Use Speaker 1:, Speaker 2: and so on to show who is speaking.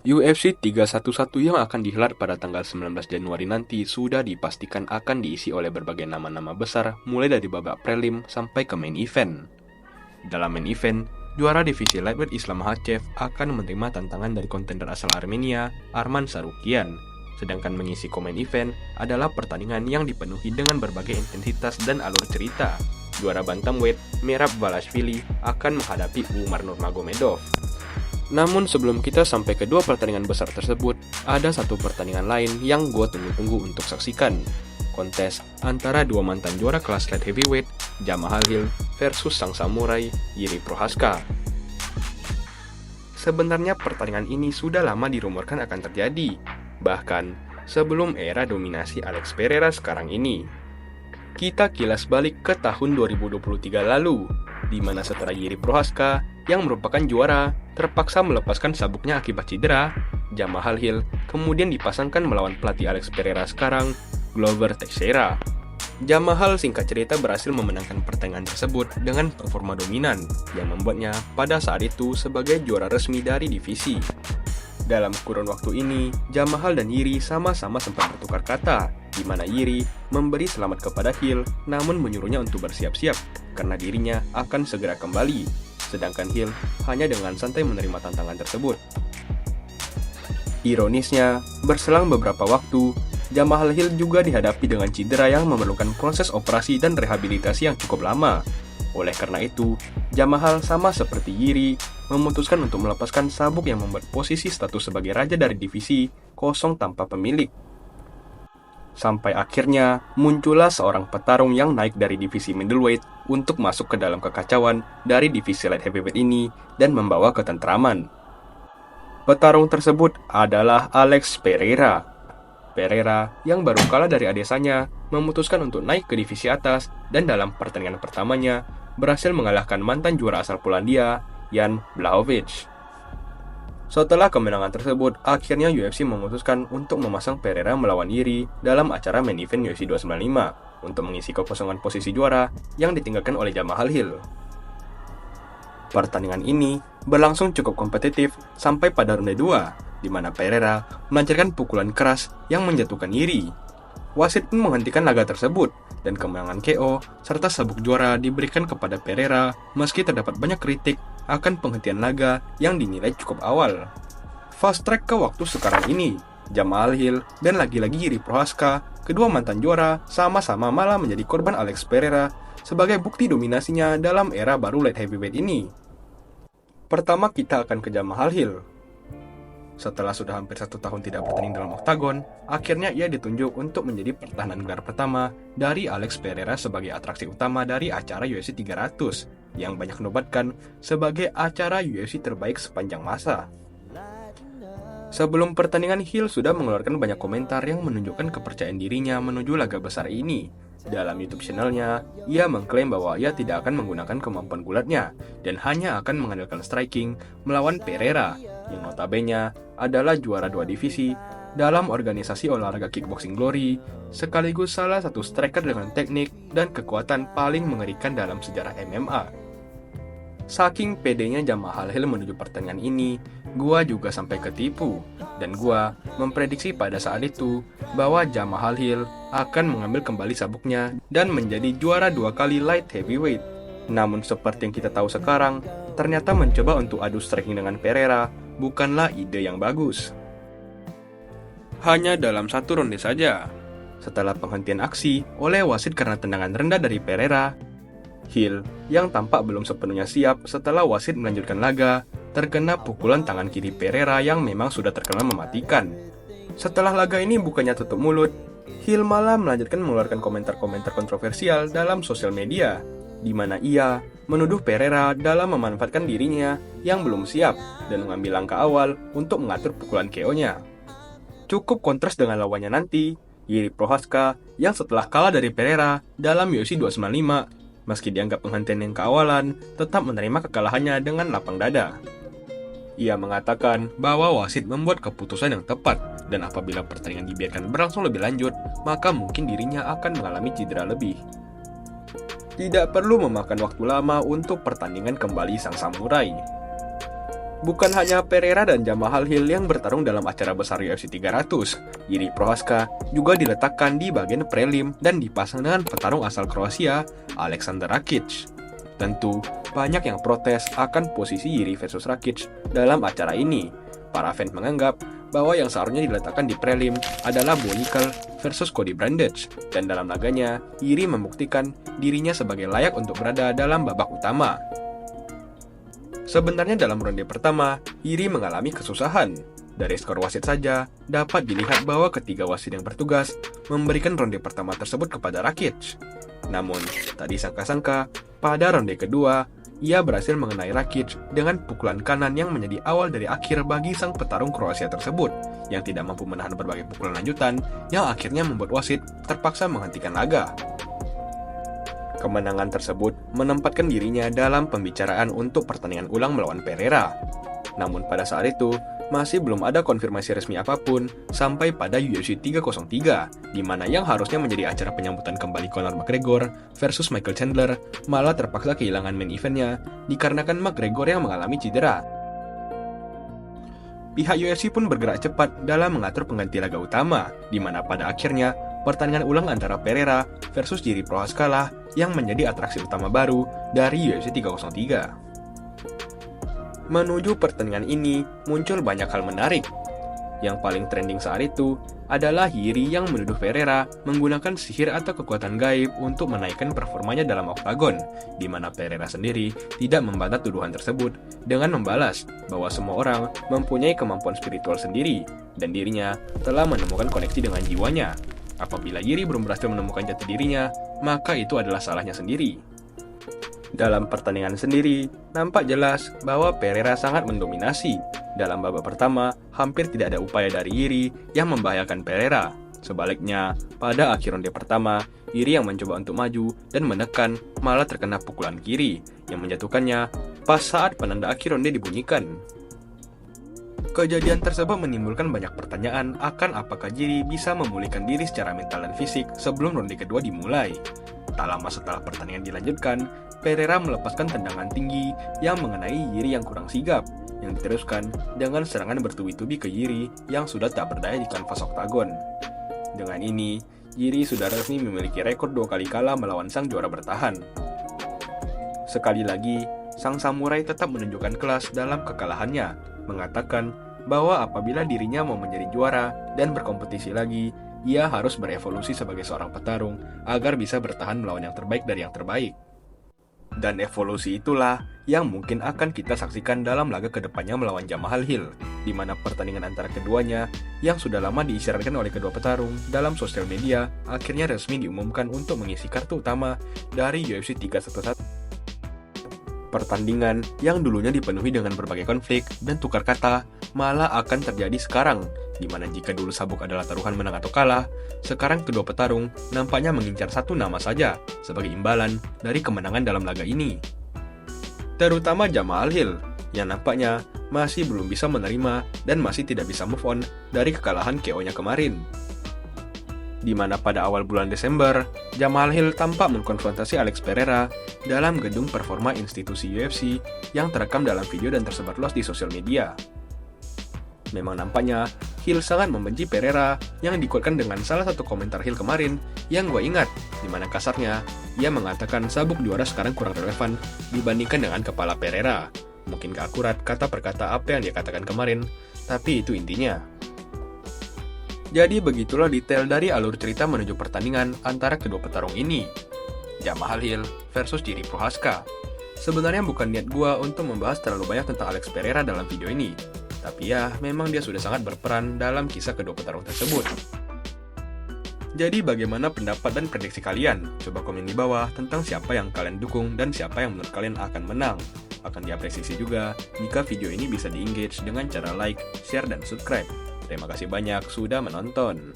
Speaker 1: UFC 311 yang akan dihelat pada tanggal 19 Januari nanti sudah dipastikan akan diisi oleh berbagai nama-nama besar mulai dari babak prelim sampai ke main event. Dalam main event, juara divisi lightweight Islam Makhachev akan menerima tantangan dari kontender asal Armenia, Arman Sarukian. Sedangkan mengisi main event adalah pertandingan yang dipenuhi dengan berbagai intensitas dan alur cerita. Juara bantamweight, Merab Balashvili akan menghadapi Umar Nurmagomedov. Namun sebelum kita sampai ke dua pertandingan besar tersebut, ada satu pertandingan lain yang gue tunggu-tunggu untuk saksikan. Kontes antara dua mantan juara kelas light heavyweight, Jamahal Hill versus sang samurai, Jiri Prochazka. Sebenarnya pertandingan ini sudah lama dirumorkan akan terjadi, bahkan sebelum era dominasi Alex Pereira sekarang ini. Kita kilas balik ke tahun 2023 lalu, di mana setelah Jiri Prochazka yang merupakan juara terpaksa melepaskan sabuknya akibat cedera, Jamahal Hill kemudian dipasangkan melawan pelatih Alex Pereira sekarang, Glover Teixeira. Jamahal singkat cerita berhasil memenangkan pertandingan tersebut dengan performa dominan yang membuatnya pada saat itu sebagai juara resmi dari divisi. Dalam kurun waktu ini, Jamahal dan Jiri sama-sama sempat bertukar kata, di mana Jiri memberi selamat kepada Hill namun menyuruhnya untuk bersiap-siap karena dirinya akan segera kembali, sedangkan Hill hanya dengan santai menerima tantangan tersebut. Ironisnya, berselang beberapa waktu, Jamahal Hill juga dihadapi dengan cedera yang memerlukan proses operasi dan rehabilitasi yang cukup lama. Oleh karena itu, Jamahal sama seperti Jiri memutuskan untuk melepaskan sabuk yang membuat posisi status sebagai raja dari divisi kosong tanpa pemilik. Sampai akhirnya muncullah seorang petarung yang naik dari divisi middleweight untuk masuk ke dalam kekacauan dari divisi light heavyweight ini dan membawa ketentraman. Petarung tersebut adalah Alex Pereira. Pereira yang baru kalah dari adesanya memutuskan untuk naik ke divisi atas dan dalam pertandingan pertamanya berhasil mengalahkan mantan juara asal Polandia, Jan Blachowicz. Setelah kemenangan tersebut, akhirnya UFC memutuskan untuk memasang Pereira melawan Jiri dalam acara main event UFC 295 untuk mengisi kekosongan posisi juara yang ditinggalkan oleh Jamahal Hill. Pertandingan ini berlangsung cukup kompetitif sampai pada ronde 2, di mana Pereira melancarkan pukulan keras yang menjatuhkan Jiri. Wasit pun menghentikan laga tersebut, dan kemenangan KO serta sabuk juara diberikan kepada Pereira meski terdapat banyak kritik akan penghentian laga yang dinilai cukup awal. Fast track ke waktu sekarang ini, Jamahal Hill dan lagi-lagi Jiri Prochazka, kedua mantan juara, sama-sama malah menjadi korban Alex Pereira sebagai bukti dominasinya dalam era baru light heavyweight ini. Pertama kita akan ke Jamahal Hill. Setelah sudah hampir 1 tahun tidak bertanding dalam oktagon, akhirnya ia ditunjuk untuk menjadi pertahanan gelar pertama dari Alex Pereira sebagai atraksi utama dari acara UFC 300 yang banyak nobatkan sebagai acara UFC terbaik sepanjang masa. Sebelum pertandingan, Hill sudah mengeluarkan banyak komentar yang menunjukkan kepercayaan dirinya menuju laga besar ini. Dalam YouTube channelnya, ia mengklaim bahwa ia tidak akan menggunakan kemampuan gulatnya dan hanya akan mengandalkan striking melawan Pereira, yang notabene adalah juara 2 divisi dalam organisasi olahraga kickboxing Glory, sekaligus salah satu striker dengan teknik dan kekuatan paling mengerikan dalam sejarah MMA. Saking pedenya Jamahal Hill menuju pertandingan ini, gua juga sampai ketipu, dan gua memprediksi pada saat itu bahwa Jamahal Hill akan mengambil kembali sabuknya dan menjadi juara 2 kali light heavyweight. Namun seperti yang kita tahu sekarang, ternyata mencoba untuk adu striking dengan Pereira bukanlah ide yang bagus. Hanya dalam 1 ronde saja, setelah penghentian aksi oleh wasit karena tendangan rendah dari Pereira, Hill yang tampak belum sepenuhnya siap setelah wasit melanjutkan laga, terkena pukulan tangan kiri Pereira yang memang sudah terkenal mematikan. Setelah laga ini bukannya tutup mulut, Hill malah melanjutkan mengeluarkan komentar-komentar kontroversial dalam sosial media, di mana ia menuduh Pereira dalam memanfaatkan dirinya yang belum siap dan mengambil langkah awal untuk mengatur pukulan KO-nya. Cukup kontras dengan lawannya nanti, Jiri Prochazka yang setelah kalah dari Pereira dalam UFC 295, meski dianggap penghentian yang keawalan, tetap menerima kekalahannya dengan lapang dada. Ia mengatakan bahwa wasit membuat keputusan yang tepat, dan apabila pertandingan dibiarkan berlangsung lebih lanjut, maka mungkin dirinya akan mengalami cedera lebih. Tidak perlu memakan waktu lama untuk pertandingan kembali sang samurai. Bukan hanya Pereira dan Jamal Hill yang bertarung dalam acara besar UFC 300, Jiří Procházka juga diletakkan di bagian prelim dan dipasang dengan petarung asal Kroasia, Aleksandar Rakic. Tentu, banyak yang protes akan posisi Jiří versus Rakic dalam acara ini. Para fans menganggap bahwa yang seharusnya diletakkan di prelim adalah Bo Nickal versus Cody Brandage, dan dalam laganya, Jiří membuktikan dirinya sebagai layak untuk berada dalam babak utama. Sebenarnya dalam ronde pertama, Jiří mengalami kesusahan. Dari skor wasit saja, dapat dilihat bahwa ketiga wasit yang bertugas memberikan ronde pertama tersebut kepada Rakic. Namun, tak disangka-sangka, pada ronde kedua, ia berhasil mengenai Rakic dengan pukulan kanan yang menjadi awal dari akhir bagi sang petarung Kroasia tersebut, yang tidak mampu menahan berbagai pukulan lanjutan yang akhirnya membuat wasit terpaksa menghentikan laga. Kemenangan tersebut menempatkan dirinya dalam pembicaraan untuk pertandingan ulang melawan Pereira. Namun pada saat itu, masih belum ada konfirmasi resmi apapun sampai pada UFC 303, di mana yang harusnya menjadi acara penyambutan kembali Conor McGregor versus Michael Chandler malah terpaksa kehilangan main eventnya dikarenakan McGregor yang mengalami cedera. Pihak UFC pun bergerak cepat dalam mengatur pengganti laga utama, di mana pada akhirnya pertandingan ulang antara Pereira versus Jiří Procházka lah yang menjadi atraksi utama baru dari UFC 303. Menuju pertandingan ini, muncul banyak hal menarik. Yang paling trending saat itu adalah Jiří yang menuduh Pereira menggunakan sihir atau kekuatan gaib untuk menaikkan performanya dalam oktagon, di mana Pereira sendiri tidak membantah tuduhan tersebut dengan membalas bahwa semua orang mempunyai kemampuan spiritual sendiri dan dirinya telah menemukan koneksi dengan jiwanya. Apabila Jiří belum berhasil menemukan jati dirinya, maka itu adalah salahnya sendiri. Dalam pertandingan sendiri, nampak jelas bahwa Pereira sangat mendominasi. Dalam babak pertama, hampir tidak ada upaya dari Jiří yang membahayakan Pereira. Sebaliknya, pada akhir ronde pertama, Jiří yang mencoba untuk maju dan menekan malah terkena pukulan kiri yang menjatuhkannya pas saat penanda akhir ronde dibunyikan. Kejadian tersebut menimbulkan banyak pertanyaan akan apakah Jiří bisa memulihkan diri secara mental dan fisik sebelum ronde kedua dimulai. Tak lama setelah pertandingan dilanjutkan, Pereira melepaskan tendangan tinggi yang mengenai Jiří yang kurang sigap, yang diteruskan dengan serangan bertubi-tubi ke Jiří yang sudah tak berdaya di kanvas oktagon. Dengan ini, Jiří sudah resmi memiliki rekor 2 kali kalah melawan sang juara bertahan. Sekali lagi, sang samurai tetap menunjukkan kelas dalam kekalahannya, mengatakan bahwa apabila dirinya mau menjadi juara dan berkompetisi lagi, ia harus berevolusi sebagai seorang petarung agar bisa bertahan melawan yang terbaik dari yang terbaik. Dan evolusi itulah yang mungkin akan kita saksikan dalam laga kedepannya melawan Jamal Hill, di mana pertandingan antara keduanya yang sudah lama diisyaratkan oleh kedua petarung dalam sosial media akhirnya resmi diumumkan untuk mengisi kartu utama dari UFC 311. Pertandingan yang dulunya dipenuhi dengan berbagai konflik dan tukar kata malah akan terjadi sekarang, di mana jika dulu sabuk adalah taruhan menang atau kalah, sekarang kedua petarung nampaknya mengincar satu nama saja sebagai imbalan dari kemenangan dalam laga ini. Terutama Jamal Hill, yang nampaknya masih belum bisa menerima dan masih tidak bisa move on dari kekalahan KO-nya kemarin. Di mana pada awal bulan Desember, Jamal Hill tampak mengkonfrontasi Alex Pereira dalam gedung performa institusi UFC yang terekam dalam video dan tersebar luas di sosial media. Memang nampaknya, Hill sangat membenci Pereira yang dikuatkan dengan salah satu komentar Hill kemarin yang gue ingat, di mana kasarnya, ia mengatakan sabuk juara sekarang kurang relevan dibandingkan dengan kepala Pereira. Mungkin gak akurat kata per kata apa yang dia katakan kemarin, tapi itu intinya. Jadi begitulah detail dari alur cerita menuju pertandingan antara kedua petarung ini. Jamal Hill versus Jiří Procházka. Sebenarnya bukan niat gua untuk membahas terlalu banyak tentang Alex Pereira dalam video ini. Tapi ya, memang dia sudah sangat berperan dalam kisah kedua petarung tersebut. Jadi bagaimana pendapat dan prediksi kalian? Coba komen di bawah tentang siapa yang kalian dukung dan siapa yang menurut kalian akan menang. Akan diapresiasi juga jika video ini bisa di-engage dengan cara like, share, dan subscribe. Terima kasih banyak sudah menonton.